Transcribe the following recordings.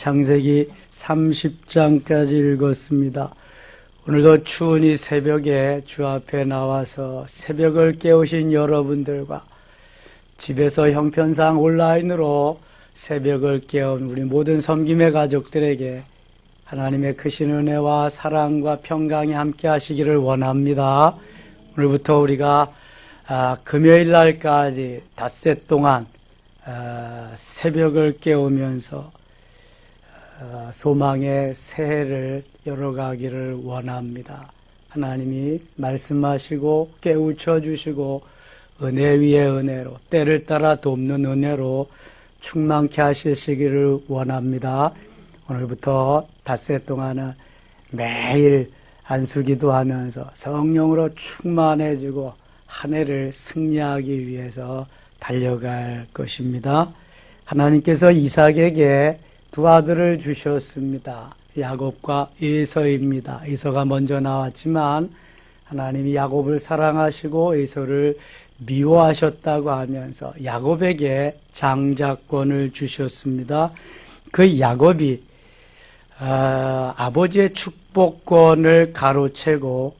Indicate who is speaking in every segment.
Speaker 1: 창세기 30장까지 읽었습니다. 오늘도 추운 이 새벽에 주 앞에 나와서 새벽을 깨우신 여러분들과 집에서 형편상 온라인으로 새벽을 깨운 우리 모든 섬김의 가족들에게 하나님의 크신 은혜와 사랑과 평강이 함께 하시기를 원합니다. 오늘부터 우리가 금요일 날까지 닷새 동안 새벽을 깨우면서 소망의 새해를 열어가기를 원합니다. 하나님이 말씀하시고 깨우쳐 주시고 은혜 위에 은혜로 때를 따라 돕는 은혜로 충만케 하시기를 원합니다. 오늘부터 닷새 동안은 매일 안수기도 하면서 성령으로 충만해지고 한 해를 승리하기 위해서 달려갈 것입니다. 하나님께서 이삭에게 두 아들을 주셨습니다. 야곱과 에서입니다. 에서가 먼저 나왔지만 하나님이 야곱을 사랑하시고 에서를 미워하셨다고 하면서 야곱에게 장자권을 주셨습니다. 그 야곱이 아버지의 축복권을 가로채고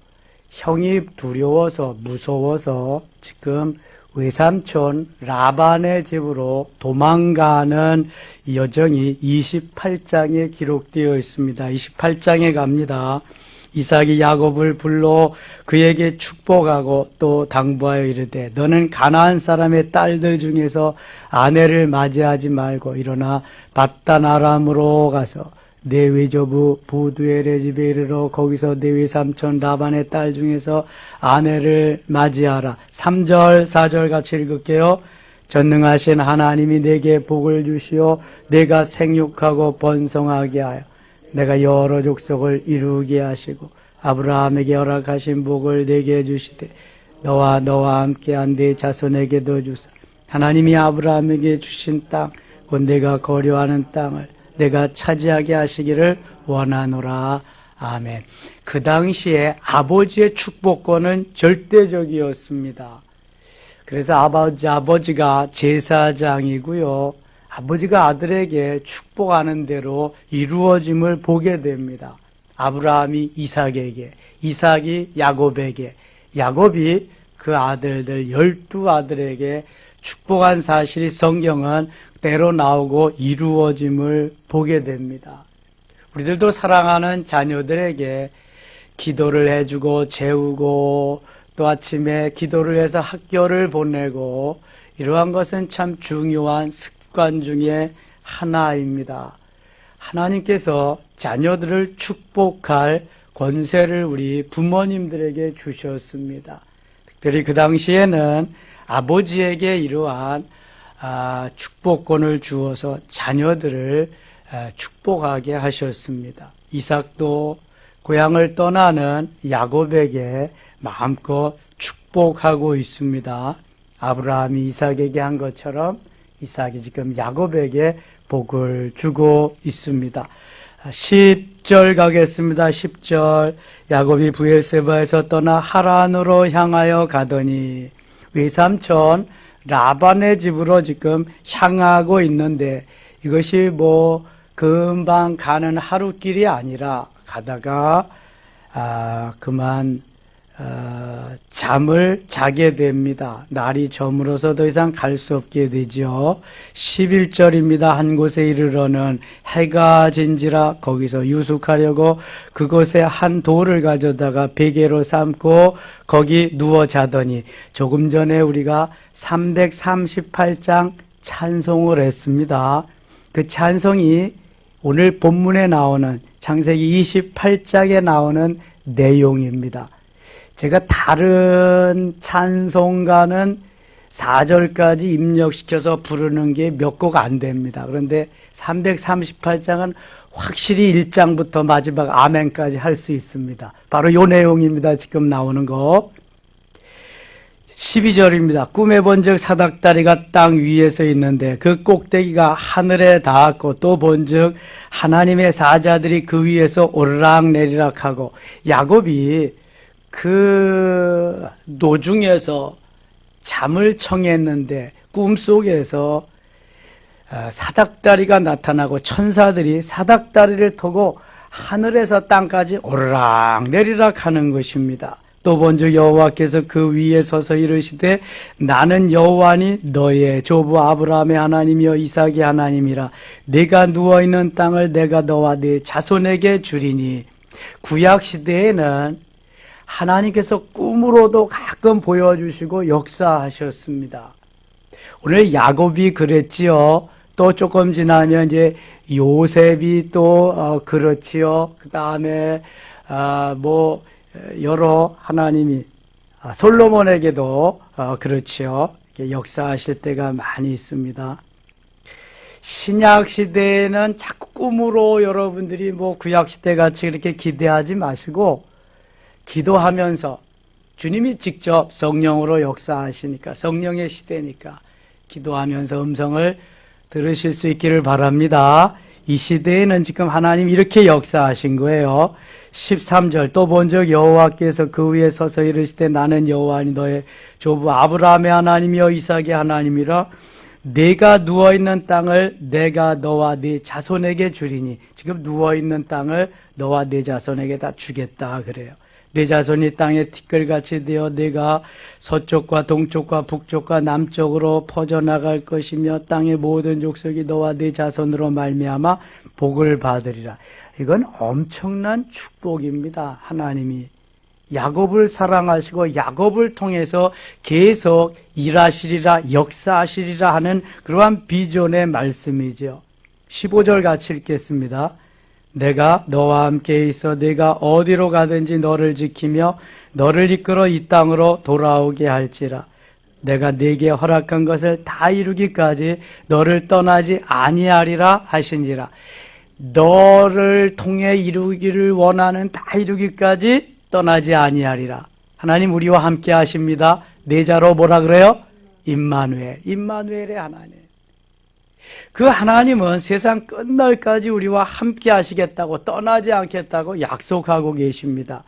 Speaker 1: 형이 두려워서 무서워서 지금 외삼촌 라반의 집으로 도망가는 여정이 28장에 기록되어 있습니다. 28장에 갑니다. 이삭이 야곱을 불러 그에게 축복하고 또 당부하여 이르되 너는 가나안 사람의 딸들 중에서 아내를 맞이하지 말고 일어나 밧단 아람으로 가서 내 외조부 부두엘의 집에 이르러 거기서 내 외삼촌 라반의 딸 중에서 아내를 맞이하라. 3절 4절 같이 읽을게요. 전능하신 하나님이 내게 복을 주시어 내가 생육하고 번성하게 하여 내가 여러 족속을 이루게 하시고 아브라함에게 허락하신 복을 내게 주시되 너와 함께한 네 자손에게도 주사 하나님이 아브라함에게 주신 땅 곧 내가 거류하는 땅을 내가 차지하게 하시기를 원하노라. 아멘. 그 당시에 아버지의 축복권은 절대적이었습니다. 그래서 아버지가 제사장이고요. 아버지가 아들에게 축복하는 대로 이루어짐을 보게 됩니다. 아브라함이 이삭에게, 이삭이 야곱에게, 야곱이 그 아들들 12아들에게 축복한 사실이 성경은 때로 나오고 이루어짐을 보게 됩니다. 우리들도 사랑하는 자녀들에게 기도를 해주고 재우고 또 아침에 기도를 해서 학교를 보내고 이러한 것은 참 중요한 습관 중에 하나입니다. 하나님께서 자녀들을 축복할 권세를 우리 부모님들에게 주셨습니다. 특별히 그 당시에는 아버지에게 이러한 축복권을 주어서 자녀들을 축복하게 하셨습니다. 이삭도 고향을 떠나는 야곱에게 마음껏 축복하고 있습니다. 아브라함이 이삭에게 한 것처럼 이삭이 지금 야곱에게 복을 주고 있습니다. 10절 가겠습니다. 10절 야곱이 브엘세바에서 떠나 하란으로 향하여 가더니 외삼촌 라반의 집으로 지금 향하고 있는데 이것이 금방 가는 하루길이 아니라 가다가 그만 잠을 자게 됩니다. 날이 저물어서 더 이상 갈 수 없게 되죠. 11절입니다. 한 곳에 이르러는 해가 진지라 거기서 유숙하려고 그곳에 한 돌을 가져다가 베개로 삼고 거기 누워 자더니 조금 전에 우리가 338장 찬송을 했습니다. 그 찬송이 오늘 본문에 나오는 창세기 28장에 나오는 내용입니다. 제가 다른 찬송가는 4절까지 입력시켜서 부르는 게 몇 곡 안 됩니다. 그런데 338장은 확실히 1장부터 마지막 아멘까지 할 수 있습니다. 바로 이 내용입니다. 지금 나오는 거. 12절입니다. 꿈에 본즉 사닥다리가 땅 위에서 있는데 그 꼭대기가 하늘에 닿았고 또 본즉 하나님의 사자들이 그 위에서 오르락내리락하고 야곱이 그 노중에서 잠을 청했는데 꿈속에서 사닥다리가 나타나고 천사들이 사닥다리를 타고 하늘에서 땅까지 오르락 내리락 하는 것입니다. 또 본즉 여호와께서 그 위에 서서 이르시되 나는 여호와니 너의 조부 아브라함의 하나님이여 이삭의 하나님이라. 네가 누워있는 땅을 내가 너와 네 자손에게 주리니. 구약시대에는 하나님께서 꿈으로도 가끔 보여주시고 역사하셨습니다. 오늘 야곱이 그랬지요. 또 조금 지나면 이제 요셉이 또 그렇지요. 그 다음에 여러 하나님이 솔로몬에게도 그렇지요. 역사하실 때가 많이 있습니다. 신약 시대에는 자꾸 꿈으로 여러분들이 구약 시대 같이 그렇게 기대하지 마시고 기도하면서 주님이 직접 성령으로 역사하시니까 성령의 시대니까 기도하면서 음성을 들으실 수 있기를 바랍니다. 이 시대에는 지금 하나님 이렇게 역사하신 거예요. 13절 또 본즉 여호와께서 그 위에 서서 이르시되 나는 여호와니 너의 조부 아브라함의 하나님이여 이삭의 하나님이라. 네가 누워있는 땅을 내가 너와 네 자손에게 주리니. 지금 누워있는 땅을 너와 네 자손에게 다 주겠다 그래요. 내 자손이 땅에 티끌같이 되어 내가 서쪽과 동쪽과 북쪽과 남쪽으로 퍼져나갈 것이며 땅의 모든 족속이 너와 네 자손으로 말미암아 복을 받으리라. 이건 엄청난 축복입니다. 하나님이 야곱을 사랑하시고 야곱을 통해서 계속 일하시리라 역사하시리라 하는 그러한 비전의 말씀이죠. 15절 같이 읽겠습니다. 내가 너와 함께 있어 내가 어디로 가든지 너를 지키며 너를 이끌어 이 땅으로 돌아오게 할지라. 내가 네게 허락한 것을 다 이루기까지 너를 떠나지 아니하리라 하신지라. 너를 통해 이루기를 원하는 다 이루기까지 떠나지 아니하리라. 하나님 우리와 함께 하십니다. 네 자로 뭐라 그래요? 임마누엘. 임마누엘의 하나님. 그 하나님은 세상 끝날까지 우리와 함께 하시겠다고 떠나지 않겠다고 약속하고 계십니다.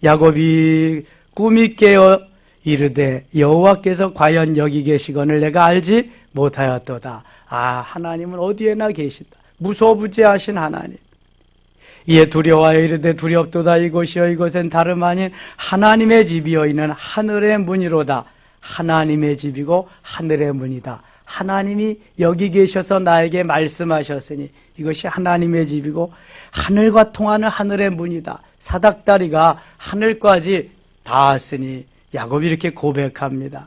Speaker 1: 야곱이 꿈이 깨어 이르되 여호와께서 과연 여기 계시거늘 내가 알지 못하였도다. 하나님은 어디에나 계신다. 무소부재하신 하나님. 이에 두려워하여 이르되 두렵도다. 이곳이여 이곳은 다름 아닌 하나님의 집이여 이는 하늘의 문이로다. 하나님의 집이고 하늘의 문이다. 하나님이 여기 계셔서 나에게 말씀하셨으니 이것이 하나님의 집이고 하늘과 통하는 하늘의 문이다. 사닥다리가 하늘까지 닿았으니 야곱이 이렇게 고백합니다.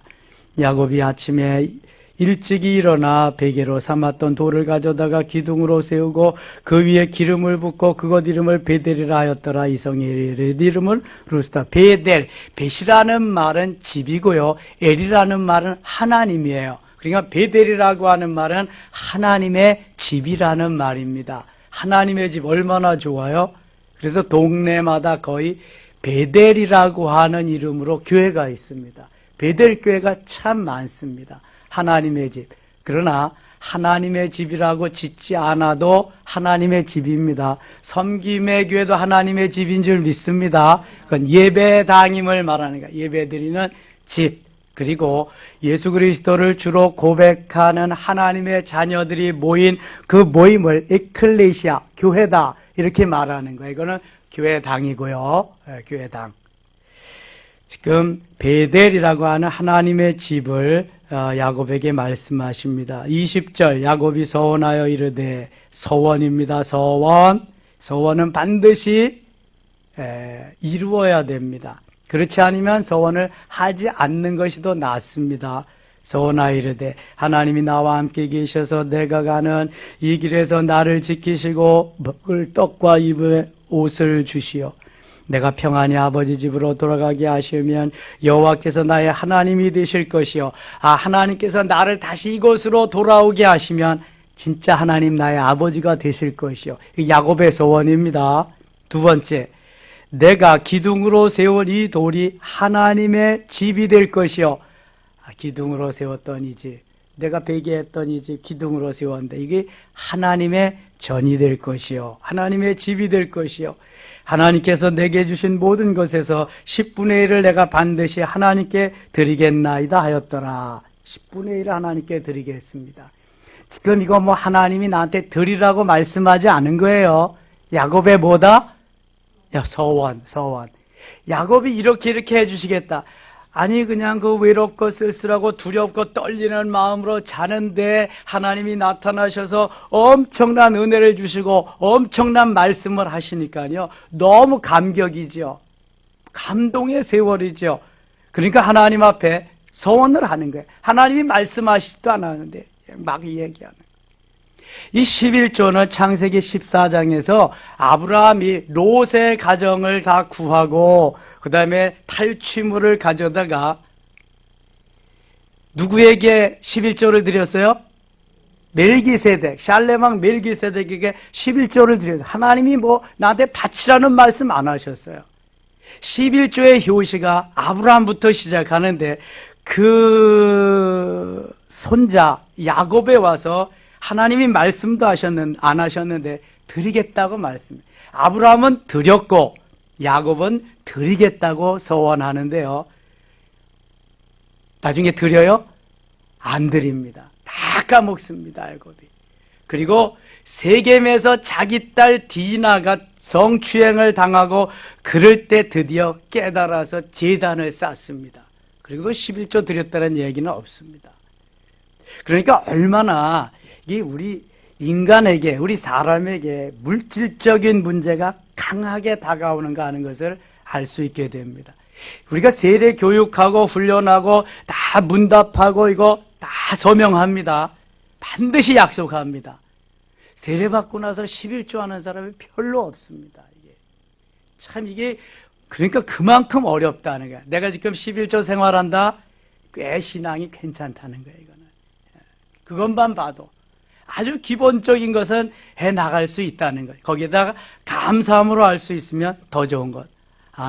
Speaker 1: 야곱이 아침에 일찍이 일어나 베개로 삼았던 돌을 가져다가 기둥으로 세우고 그 위에 기름을 붓고 그것 이름을 베델이라 하였더라. 이성의 이름은 루스다. 베델, 벳이라는 말은 집이고요, 엘이라는 말은 하나님이에요. 그러니까 베델이라고 하는 말은 하나님의 집이라는 말입니다. 하나님의 집 얼마나 좋아요? 그래서 동네마다 거의 베델이라고 하는 이름으로 교회가 있습니다. 베델 교회가 참 많습니다. 하나님의 집. 그러나 하나님의 집이라고 짓지 않아도 하나님의 집입니다. 섬김의 교회도 하나님의 집인 줄 믿습니다. 그건 예배당임을 말하는 거예요. 예배드리는 집. 그리고 예수 그리스도를 주로 고백하는 하나님의 자녀들이 모인 그 모임을 에클레시아, 교회다 이렇게 말하는 거예요. 이거는 교회당이고요. 교회당. 지금 베델이라고 하는 하나님의 집을 야곱에게 말씀하십니다. 20절 야곱이 서원하여 이르되, 서원입니다. 서원은 반드시 이루어야 됩니다. 그렇지 않으면 서원을 하지 않는 것이 더 낫습니다. 서원하여 이르되, 하나님이 나와 함께 계셔서 내가 가는 이 길에서 나를 지키시고 먹을 떡과 입을 옷을 주시오. 내가 평안히 아버지 집으로 돌아가게 하시면 여호와께서 나의 하나님이 되실 것이요. 하나님께서 나를 다시 이곳으로 돌아오게 하시면 진짜 하나님 나의 아버지가 되실 것이요. 야곱의 소원입니다. 두 번째, 내가 기둥으로 세운 이 돌이 하나님의 집이 될 것이요. 기둥으로 세웠던 이 집, 내가 베개했던 이 집 기둥으로 세웠는데 이게 하나님의 전이 될 것이요. 하나님의 집이 될 것이요. 하나님께서 내게 주신 모든 것에서 10분의 1을 내가 반드시 하나님께 드리겠나이다 하였더라. 10분의 1을 하나님께 드리겠습니다. 지금 이거 뭐 하나님이 나한테 드리라고 말씀하지 않은 거예요. 야곱의 뭐다? 서원. 야곱이 이렇게 해주시겠다. 아니 그냥 그 외롭고 쓸쓸하고 두렵고 떨리는 마음으로 자는데 하나님이 나타나셔서 엄청난 은혜를 주시고 엄청난 말씀을 하시니까요. 너무 감격이죠. 감동의 세월이죠. 그러니까 하나님 앞에 서원을 하는 거예요. 하나님이 말씀하시지도 않았는데 막 얘기하는 거예요. 이 11조는 창세기 14장에서 아브라함이 롯의 가정을 다 구하고 그 다음에 탈취물을 가져다가 누구에게 11조를 드렸어요? 멜기세덱, 샬레망 멜기세덱에게 11조를 드렸어요. 하나님이 뭐 나한테 바치라는 말씀 안 하셨어요. 11조의 효시가 아브라함부터 시작하는데 그 손자 야곱에 와서 하나님이 말씀도 안 하셨는데 드리겠다고 말씀해요. 아브라함은 드렸고 야곱은 드리겠다고 서원하는데요. 나중에 드려요? 안 드립니다. 다 까먹습니다. 야곱이. 그리고 세겜에서 자기 딸 디나가 성추행을 당하고 그럴 때 드디어 깨달아서 제단을 쌓습니다. 그리고 11조 드렸다는 얘기는 없습니다. 그러니까 얼마나 이 우리 인간에게, 우리 사람에게 물질적인 문제가 강하게 다가오는가 하는 것을 알 수 있게 됩니다. 우리가 세례 교육하고 훈련하고 다 문답하고 이거 다 서명합니다. 반드시 약속합니다. 세례 받고 나서 11조 하는 사람이 별로 없습니다. 이게 그러니까 그만큼 어렵다는 거야. 내가 지금 11조 생활한다? 꽤 신앙이 괜찮다는 거예요, 이거는. 그것만 봐도. 아주 기본적인 것은 해 나갈 수 있다는 거예요. 거기에다가 감사함으로 할 수 있으면 더 좋은 것.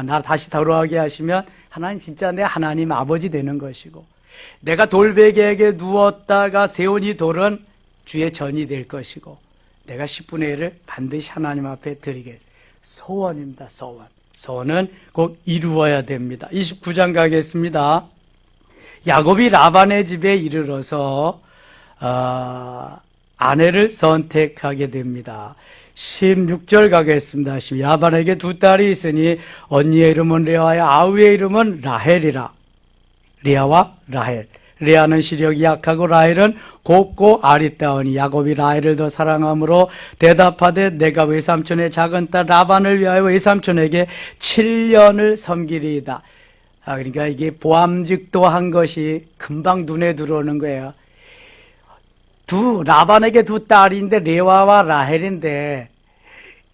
Speaker 1: 나 다시 돌아오게 하시면 하나님 진짜 내 하나님 아버지 되는 것이고, 내가 돌베개에게 누웠다가 세운 이 돌은 주의 전이 될 것이고, 내가 10분의 1을 반드시 하나님 앞에 드리게. 소원입니다. 소원은 꼭 이루어야 됩니다. 29장 가겠습니다. 야곱이 라반의 집에 이르러서 아내를 선택하게 됩니다. 16절 가겠습니다. 라반에게 두 딸이 있으니 언니의 이름은 레아요 아우의 이름은 라헬이라. 레아와 라헬. 레아는 시력이 약하고 라헬은 곱고 아리따우니 야곱이 라헬을 더 사랑함으로 대답하되 내가 외삼촌의 작은 딸 라반을 위하여 외삼촌에게 7년을 섬기리이다. 그러니까 이게 보암직도 한 것이 금방 눈에 들어오는 거예요. 라반에게 두 딸인데 레아와 라헬인데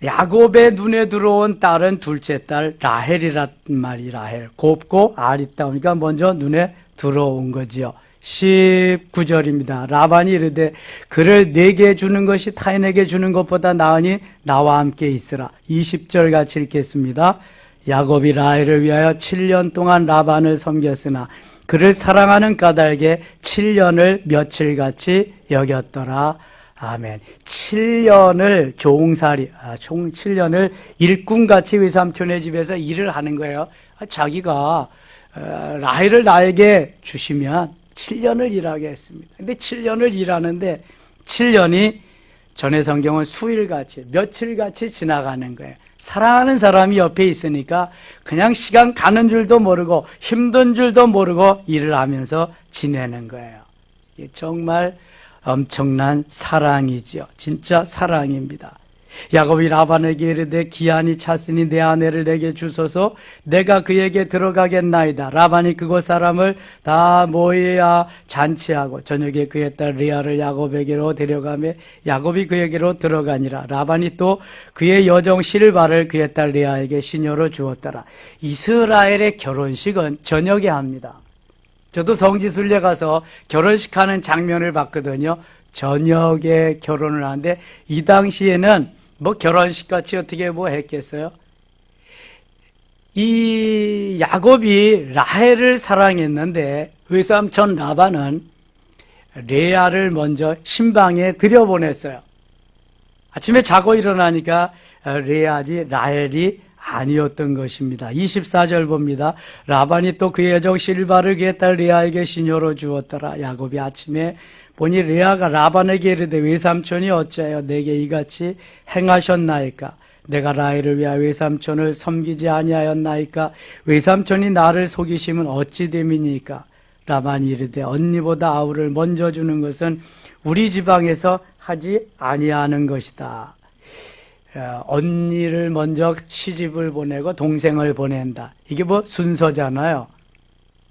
Speaker 1: 야곱의 눈에 들어온 딸은 둘째 딸 라헬이란 말이 라헬. 곱고 아리따우니까 먼저 눈에 들어온 거지요. 19절입니다. 라반이 이르되 그를 내게 주는 것이 타인에게 주는 것보다 나으니 나와 함께 있으라. 20절 같이 읽겠습니다. 야곱이 라헬을 위하여 7년 동안 라반을 섬겼으나 그를 사랑하는 까닭에 7년을 며칠같이 여겼더라. 아멘. 7년을 종살이, 7년을 일꾼같이 외삼촌의 집에서 일을 하는 거예요. 자기가 라헬을 나에게 주시면 7년을 일하게 했습니다. 근데 7년을 일하는데 7년이 전의 성경은 수일같이, 며칠같이 지나가는 거예요. 사랑하는 사람이 옆에 있으니까 그냥 시간 가는 줄도 모르고 힘든 줄도 모르고 일을 하면서 지내는 거예요. 이게 정말 엄청난 사랑이지요. 진짜 사랑입니다. 야곱이 라반에게 이르되 기한이 찼으니 내 아내를 내게 주소서. 내가 그에게 들어가겠나이다. 라반이 그곳 사람을 다 모여야 잔치하고 저녁에 그의 딸 레아를 야곱에게로 데려가며 야곱이 그에게로 들어가니라. 라반이 또 그의 여종 실바를 그의 딸 레아에게 시녀로 주었더라. 이스라엘의 결혼식은 저녁에 합니다. 저도 성지순례 가서 결혼식 하는 장면을 봤거든요. 저녁에 결혼을 하는데 이 당시에는 뭐 결혼식 같이 어떻게 뭐 했겠어요? 이 야곱이 라헬을 사랑했는데 외삼촌 라반은 레아를 먼저 신방에 들여보냈어요. 아침에 자고 일어나니까 레아지 라헬이 아니었던 것입니다. 24절 봅니다. 라반이 또 그의 여종 실바를 그의 딸 레아에게 시녀로 주었더라. 야곱이 아침에 보니 레아가 라반에게 이르되 외삼촌이 어찌하여 내게 이같이 행하셨나이까? 내가 라헬을 위하여 외삼촌을 섬기지 아니하였나이까? 외삼촌이 나를 속이심은 어찌 됨이니까? 라반이 이르되 언니보다 아우를 먼저 주는 것은 우리 지방에서 하지 아니하는 것이다. 언니를 먼저 시집을 보내고 동생을 보낸다. 이게 뭐 순서잖아요.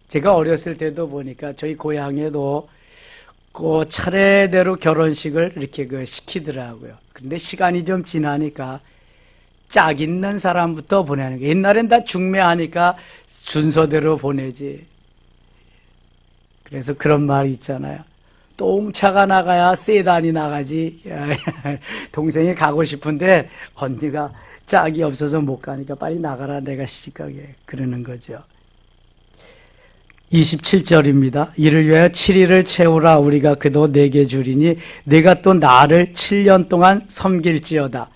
Speaker 1: 제가 어렸을 때도 보니까 저희 고향에도 그 차례대로 결혼식을 이렇게 시키더라고요. 근데 시간이 좀 지나니까 짝 있는 사람부터 보내는 거예요. 옛날엔 다 중매하니까 순서대로 보내지. 그래서 그런 말이 있잖아요. 똥차가 나가야 세단이 나가지. 동생이 가고 싶은데 언니가 짝이 없어서 못 가니까 빨리 나가라, 내가 시집가게. 그러는 거죠. 27절입니다. 이를 위하여 7일을 채우라. 우리가 그도 내게 주리니 내가 또 나를 7년 동안 섬길지어다.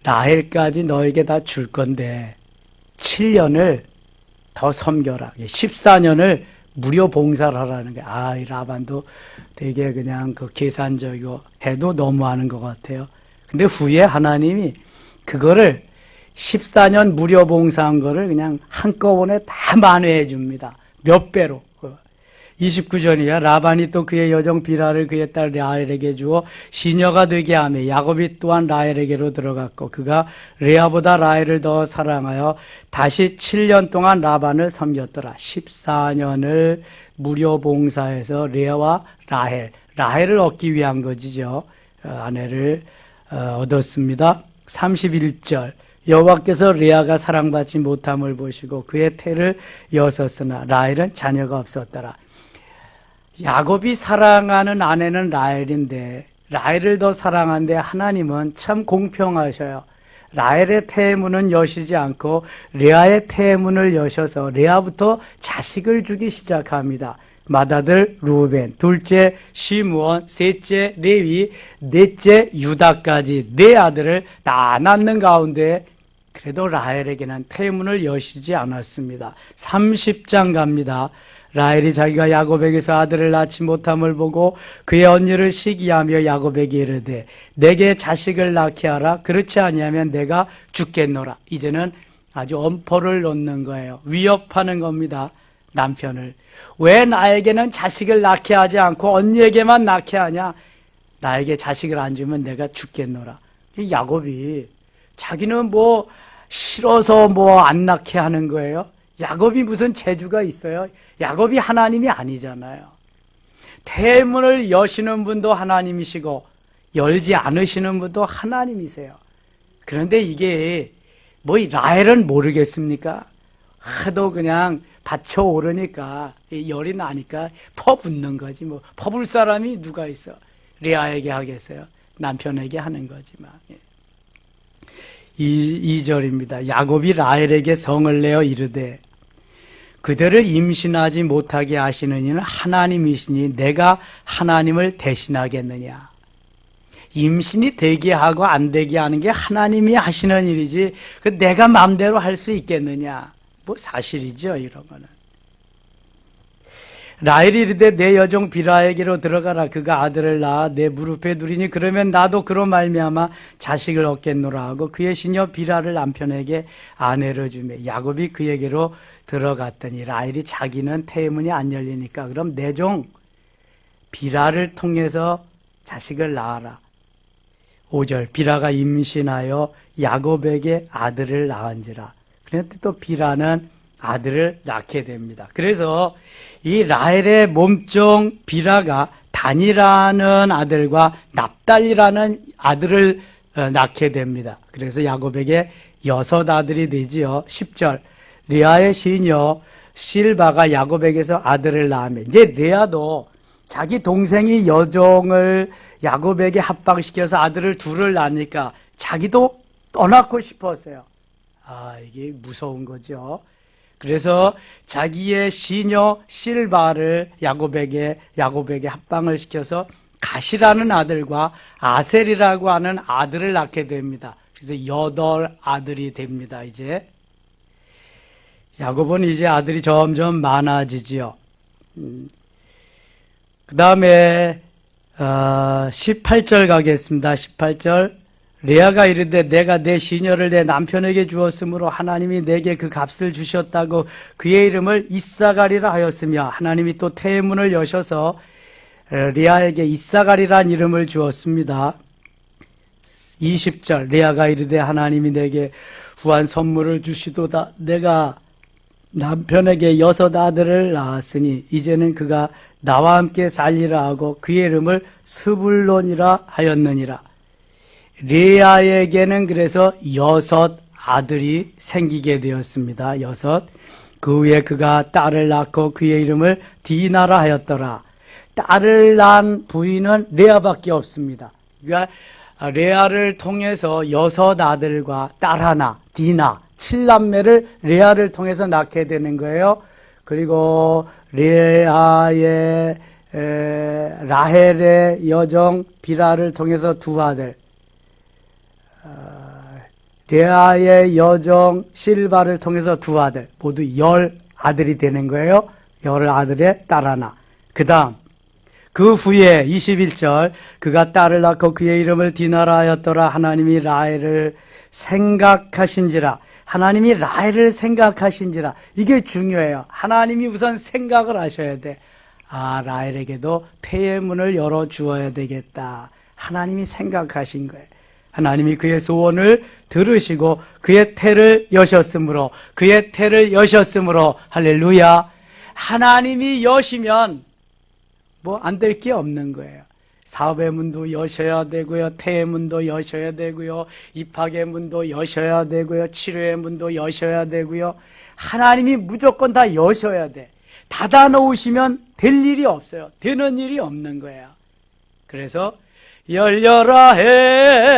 Speaker 1: 라헬까지 너에게 다 줄 건데 7년을 더 섬겨라. 14년을 무료 봉사를 하라는 거예요. 이 라반도 되게 그냥 계산적이고 해도 너무하는 것 같아요. 근데 후에 하나님이 그거를 14년 무료 봉사한 거를 그냥 한꺼번에 다 만회해 줍니다. 몇 배로. 29절이야. 라반이 또 그의 여종 비라를 그의 딸 라헬에게 주어 시녀가 되게 하며 야곱이 또한 라헬에게로 들어갔고 그가 레아보다 라헬을 더 사랑하여 다시 7년 동안 라반을 섬겼더라. 14년을 무료 봉사해서 레아와 라헬을 얻기 위한 거지죠. 아내를 얻었습니다. 31절. 여호와께서 레아가 사랑받지 못함을 보시고 그의 태를 여셨으나 라헬은 자녀가 없었더라. 야곱이 사랑하는 아내는 라헬인데 라헬을 더 사랑하는데 하나님은 참 공평하셔요. 라헬의 태문은 여시지 않고 레아의 태문을 여셔서 레아부터 자식을 주기 시작합니다. 맏아들 루벤, 둘째 시므온, 셋째 레위, 넷째 유다까지 네 아들을 다 낳는 가운데 그래도 라헬에게는 태문을 여시지 않았습니다. 30장 갑니다. 라헬이 자기가 야곱에게서 아들을 낳지 못함을 보고 그의 언니를 시기하며 야곱에게 이르되 내게 자식을 낳게 하라. 그렇지 아니하면 내가 죽겠노라. 이제는 아주 엄포를 놓는 거예요. 위협하는 겁니다. 남편을. 왜 나에게는 자식을 낳게 하지 않고 언니에게만 낳게 하냐? 나에게 자식을 안 주면 내가 죽겠노라. 야곱이 자기는 싫어서 안 낳게 하는 거예요. 야곱이 무슨 재주가 있어요? 야곱이 하나님이 아니잖아요. 태문을 여시는 분도 하나님이시고 열지 않으시는 분도 하나님이세요. 그런데 이게 라헬은 모르겠습니까? 하도 그냥 받쳐오르니까 열이 나니까 퍼붓는 거지. 퍼볼 사람이 누가 있어? 레아에게 하겠어요? 남편에게 하는 거지만. 2절입니다. 야곱이 라헬에게 성을 내어 이르되 그대를 임신하지 못하게 하시는 이는 하나님이시니 내가 하나님을 대신하겠느냐. 임신이 되게 하고 안 되게 하는 게 하나님이 하시는 일이지 내가 마음대로 할 수 있겠느냐. 사실이죠, 이런 거는. 라헬이 이르되 내 여종 비라에게로 들어가라. 그가 아들을 낳아 내 무릎에 두리니 그러면 나도 그로 말미암아 자식을 얻겠노라 하고 그의 시녀 비라를 남편에게 아내로 주며 야곱이 그에게로 들어갔더니 라헬이 자기는 태문이 안 열리니까 그럼 내 종 비라를 통해서 자식을 낳아라. 5절. 비라가 임신하여 야곱에게 아들을 낳은지라. 그런데 또 비라는 아들을 낳게 됩니다. 그래서 이 라헬의 몸종 비라가 단이라는 아들과 납달이라는 아들을 낳게 됩니다. 그래서 야곱에게 6 아들이 되지요. 10절. 레아의 시녀 실바가 야곱에게서 아들을 낳으며 이제 레아도 자기 동생이 여종을 야곱에게 합방시켜서 아들을 둘을 낳으니까 자기도 떠나고 싶었어요. 이게 무서운 거죠. 그래서 자기의 시녀 실바를 야곱에게 합방을 시켜서 가시라는 아들과 아셀이라고 하는 아들을 낳게 됩니다. 그래서 8 아들이 됩니다. 이제 야곱은 이제 아들이 점점 많아지지요. 그 다음에 18절 가겠습니다. 18절. 레아가 이르되 내가 내 시녀를 내 남편에게 주었으므로 하나님이 내게 그 값을 주셨다고 그의 이름을 이사갈이라 하였으며 하나님이 또 태의 문을 여셔서 레아에게 이사갈이란 이름을 주었습니다. 20절. 레아가 이르되 하나님이 내게 후한 선물을 주시도다. 내가 남편에게 6 아들을 낳았으니 이제는 그가 나와 함께 살리라 하고 그의 이름을 스불론이라 하였느니라. 레아에게는 그래서 6 아들이 생기게 되었습니다. 6. 그 후에 그가 딸을 낳고 그의 이름을 디나라 하였더라. 딸을 낳은 부인은 레아밖에 없습니다. 그러니까 레아를 통해서 6 아들과 딸 하나, 디나, 7남매를 레아를 통해서 낳게 되는 거예요. 그리고 레아의 라헬의 여종 비라를 통해서 2 아들, 레아의 여종 실바를 통해서 2 아들, 모두 10 아들이 되는 거예요. 10 아들의 딸 하나. 그 다음 그 후에 21절. 그가 딸을 낳고 그의 이름을 디나라 하였더라. 하나님이 라헬을 생각하신지라. 하나님이 라헬을 생각하신지라. 이게 중요해요. 하나님이 우선 생각을 하셔야 돼. 라헬에게도 태의 문을 열어주어야 되겠다. 하나님이 생각하신 거예요. 하나님이 그의 소원을 들으시고 그의 태를 여셨으므로 할렐루야. 하나님이 여시면 안 될 게 없는 거예요. 사업의 문도 여셔야 되고요. 태의 문도 여셔야 되고요. 입학의 문도 여셔야 되고요. 치료의 문도 여셔야 되고요. 하나님이 무조건 다 여셔야 돼. 닫아 놓으시면 될 일이 없어요. 되는 일이 없는 거예요. 그래서 열려라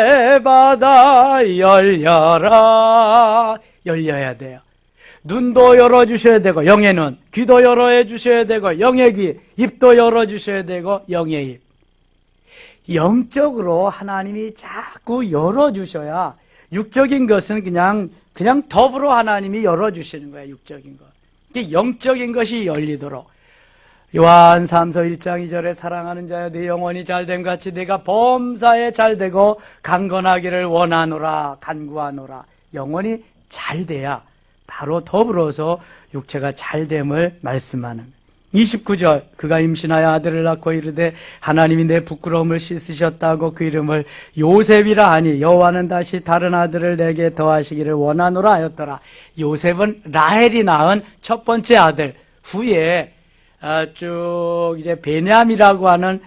Speaker 1: 해바다 열려라. 열려야 돼요. 눈도 열어주셔야 되고 영의 눈, 귀도 열어 주셔야 되고 영의 귀, 입도 열어주셔야 되고 영의 입. 영적으로 하나님이 자꾸 열어주셔야 육적인 것은 그냥 더불어 하나님이 열어주시는 거예요. 육적인 것. 영적인 것이 열리도록. 요한 3서 1장 2절에 사랑하는 자여 내 영혼이 잘됨 같이 내가 범사에 잘되고 강건하기를 원하노라. 간구하노라. 영혼이 잘돼야 바로 더불어서 육체가 잘됨을 말씀하는. 29절. 그가 임신하여 아들을 낳고 이르되 하나님이 내 부끄러움을 씻으셨다고 그 이름을 요셉이라 하니 여호와는 다시 다른 아들을 내게 더하시기를 원하노라 하였더라. 요셉은 라헬이 낳은 첫 번째 아들. 후에 쭉 이제 베냐민이라고 하는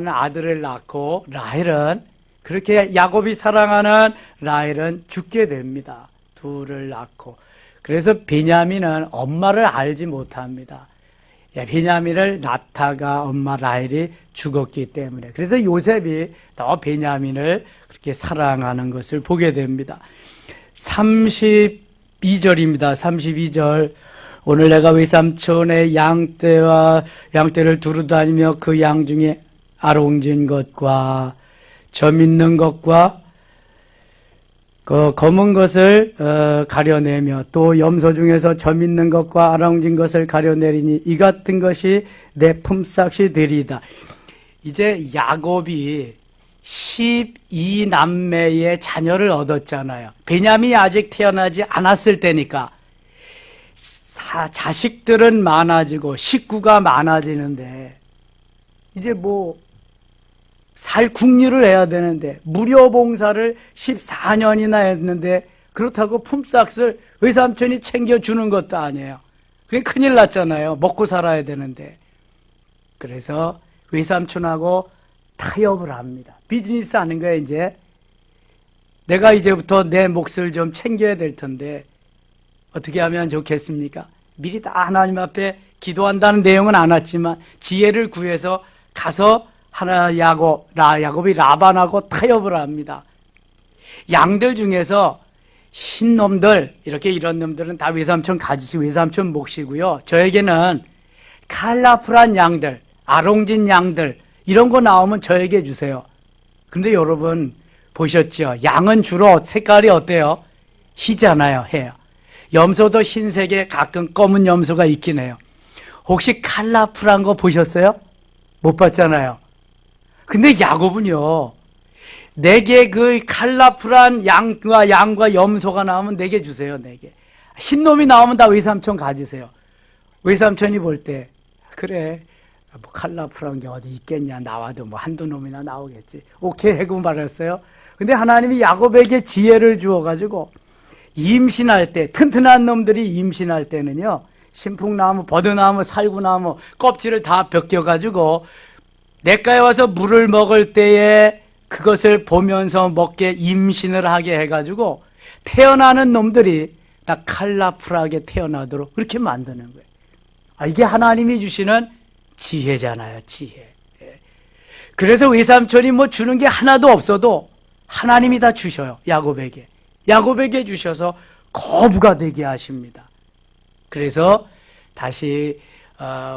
Speaker 1: 아들을 낳고 라헬은 그렇게 야곱이 사랑하는 라헬은 죽게 됩니다. 둘을 낳고. 그래서 베냐민은 엄마를 알지 못합니다. 베냐민을 낳다가 엄마 라헬이 죽었기 때문에. 그래서 요셉이 더 베냐민을 그렇게 사랑하는 것을 보게 됩니다. 32절입니다. 32절. 오늘 내가 외삼촌의 양떼를 두루 다니며 그 양 중에 아롱진 것과 점 있는 것과 그 검은 것을 가려내며 또 염소 중에서 점 있는 것과 아롱진 것을 가려내리니 이 같은 것이 내 품삯이 되리이다. 이제 야곱이 12남매의 자녀를 얻었잖아요. 베냐민이 아직 태어나지 않았을 때니까 자식들은 많아지고 식구가 많아지는데 이제 살 국리를 해야 되는데 무료 봉사를 14년이나 했는데 그렇다고 품삯을 외삼촌이 챙겨주는 것도 아니에요. 그게 큰일 났잖아요. 먹고 살아야 되는데. 그래서 외삼촌하고 타협을 합니다. 비즈니스 하는 거예요. 이제 내가 이제부터 내 몫을 좀 챙겨야 될 텐데 어떻게 하면 좋겠습니까? 미리 다 하나님 앞에 기도한다는 내용은 안 왔지만 지혜를 구해서 가서 야곱이 라반하고 타협을 합니다. 양들 중에서 신놈들, 이런 놈들은 다 외삼촌 몫이고요. 저에게는 칼라풀한 양들, 아롱진 양들, 이런 거 나오면 저에게 주세요. 근데 여러분 보셨죠? 양은 주로 색깔이 어때요? 희잖아요. 해요. 염소도 흰색에 가끔 검은 염소가 있긴 해요. 혹시 칼라풀한 거 보셨어요? 못 봤잖아요. 근데 야곱은요, 내게 그 칼라풀한 양과 염소가 나오면 내게 주세요, 내게. 흰놈이 나오면 다 외삼촌 가지세요. 외삼촌이 볼 때, 그래, 뭐 칼라풀한 게 어디 있겠냐, 나와도 뭐 한두 놈이나 나오겠지. 오케이 하고 말했어요. 근데 하나님이 야곱에게 지혜를 주어가지고, 임신할 때, 튼튼한 놈들이 임신할 때는요, 신풍나무, 버드나무, 살구나무 껍질을 다 벗겨가지고 냇가에 와서 물을 먹을 때에 그것을 보면서 먹게 임신을 하게 해가지고 태어나는 놈들이 다 칼라풀하게 태어나도록 그렇게 만드는 거예요. 이게 하나님이 주시는 지혜잖아요, 지혜. 그래서 외삼촌이 뭐 주는 게 하나도 없어도 하나님이 다 주셔요, 야곱에게. 야곱에게 주셔서 거부가 되게 하십니다. 그래서 다시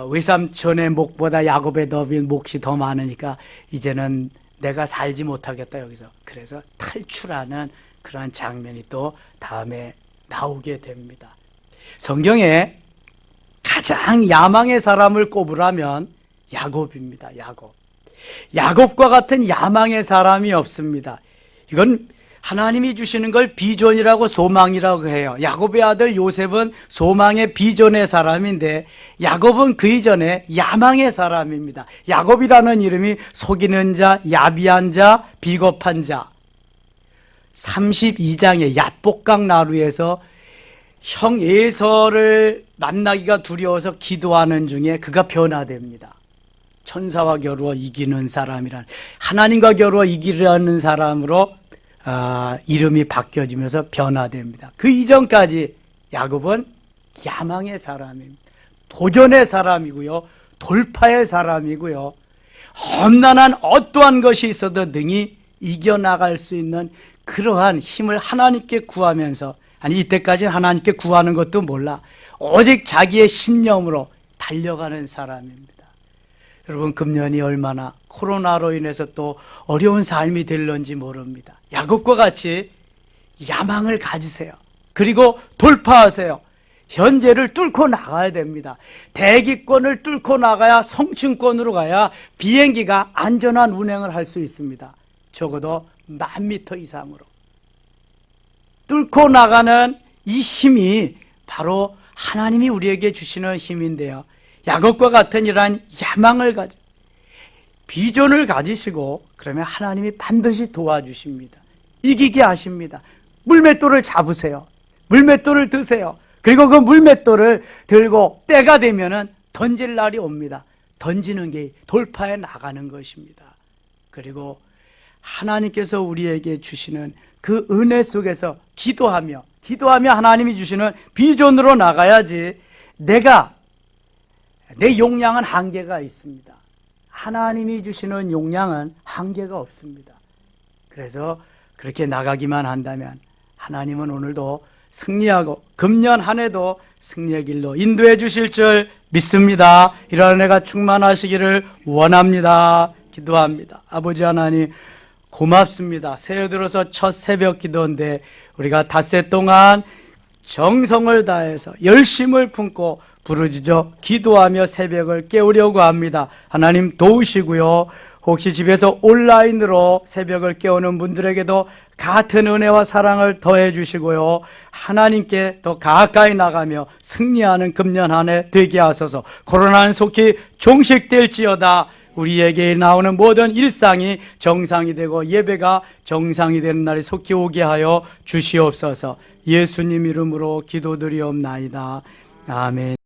Speaker 1: 외삼촌의 목보다 야곱의 몫이 더 많으니까 이제는 내가 살지 못하겠다 여기서. 그래서 탈출하는 그러한 장면이 또 다음에 나오게 됩니다. 성경에 가장 야망의 사람을 꼽으라면 야곱입니다. 야곱. 야곱과 같은 야망의 사람이 없습니다. 이건 하나님이 주시는 걸 비전이라고 소망이라고 해요. 야곱의 아들 요셉은 소망의 비전의 사람인데 야곱은 그 이전에 야망의 사람입니다. 야곱이라는 이름이 속이는 자, 야비한 자, 비겁한 자. 32장의 야복강 나루에서 형 에서를 만나기가 두려워서 기도하는 중에 그가 변화됩니다. 천사와 겨루어 이기는 사람이란, 하나님과 겨루어 이기려는 사람으로 이름이 바뀌어지면서 변화됩니다. 그 이전까지 야곱은 야망의 사람입니다. 도전의 사람이고요, 돌파의 사람이고요, 험난한 어떠한 것이 있어도 능히 이겨나갈 수 있는 그러한 힘을 하나님께 구하면서, 아니 이때까지는 하나님께 구하는 것도 몰라, 오직 자기의 신념으로 달려가는 사람입니다. 여러분, 금년이 얼마나 코로나로 인해서 또 어려운 삶이 될런지 모릅니다. 야곱과 같이 야망을 가지세요. 그리고 돌파하세요. 현재를 뚫고 나가야 됩니다. 대기권을 뚫고 나가야, 성층권으로 가야 비행기가 안전한 운행을 할 수 있습니다. 적어도 10,000m 이상으로. 뚫고 나가는 이 힘이 바로 하나님이 우리에게 주시는 힘인데요. 야곱과 같은 이러한 야망을 가지, 비전을 가지시고 그러면 하나님이 반드시 도와주십니다. 이기게 하십니다. 물맷돌을 잡으세요. 물맷돌을 드세요. 그리고 그 물맷돌을 들고 때가 되면은 던질 날이 옵니다. 던지는 게 돌파해 나가는 것입니다. 그리고 하나님께서 우리에게 주시는 그 은혜 속에서 기도하며 하나님이 주시는 비전으로 나가야지. 내 용량은 한계가 있습니다. 하나님이 주시는 용량은 한계가 없습니다. 그래서 그렇게 나가기만 한다면 하나님은 오늘도 승리하고 금년 한 해도 승리의 길로 인도해 주실 줄 믿습니다. 이런 은혜가 충만하시기를 원합니다. 기도합니다. 아버지 하나님, 고맙습니다. 새해 들어서 첫 새벽 기도인데 우리가 닷새 동안 정성을 다해서 열심을 품고 부르짖어 기도하며 새벽을 깨우려고 합니다. 하나님 도우시고요. 혹시 집에서 온라인으로 새벽을 깨우는 분들에게도 같은 은혜와 사랑을 더해 주시고요. 하나님께 더 가까이 나가며 승리하는 금년 한 해 되게 하소서. 코로나는 속히 종식될지어다. 우리에게 나오는 모든 일상이 정상이 되고 예배가 정상이 되는 날이 속히 오게 하여 주시옵소서. 예수님 이름으로 기도드리옵나이다. 아멘.